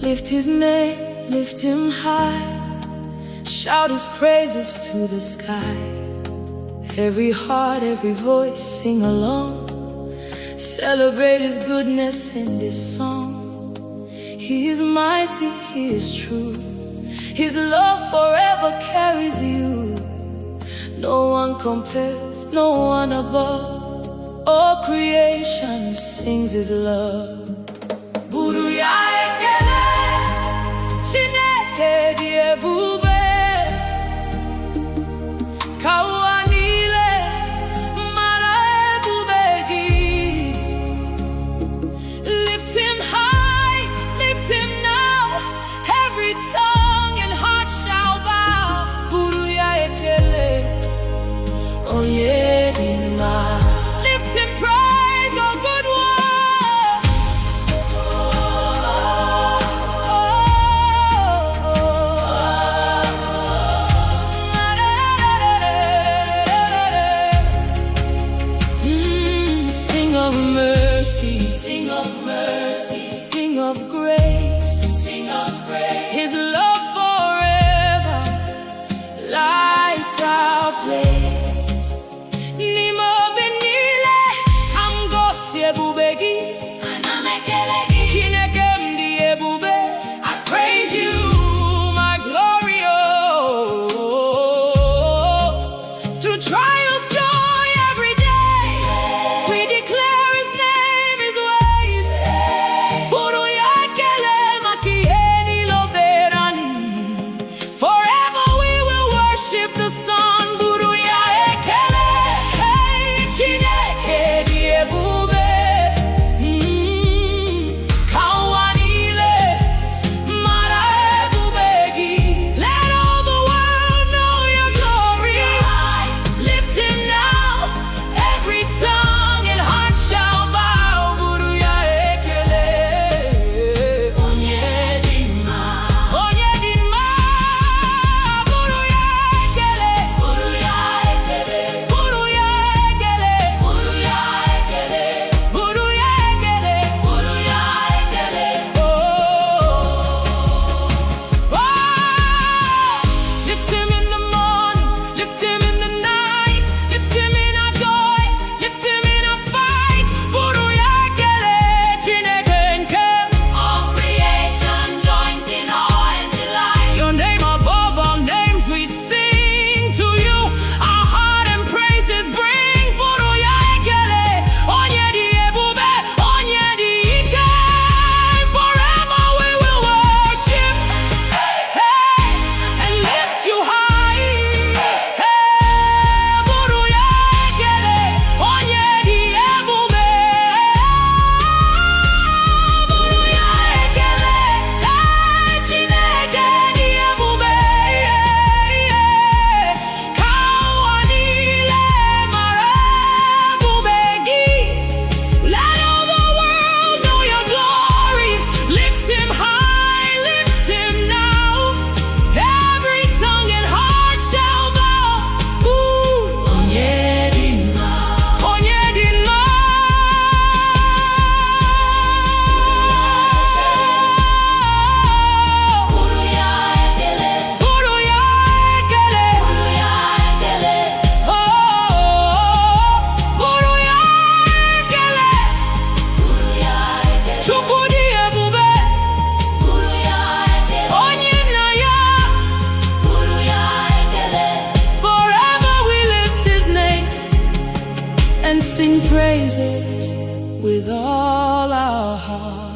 Lift his name, lift him high, shout his praises to the sky. Every heart, every voice, sing along, celebrate his goodness in this song. He is mighty, he is true, his love forever carries you. No one compares, no one above, all creation sings his love. Buru Ya Ekele, Chineke di Ebube, niile, Ebube gị. Lift him high, lift him now, every tongue and heart shall bow. Buru Ya Ekele, onye dị mma. Lift him, praise your good one. Sing of mercy, sing of mercy, sing of grace, sing of grace. His love forever lights our place. Niile, Ebube gị, Chineke m dị ebube. I praise you, my glory, oh. Through trials, joy every day, we declare his name, his ways. Buru Ya Ekele, maka ihe niile o mere anyị. Forever we will worship the Son. Buru Ya Ekele, hey, Chineke dị ebube. Sing praises with all our heart.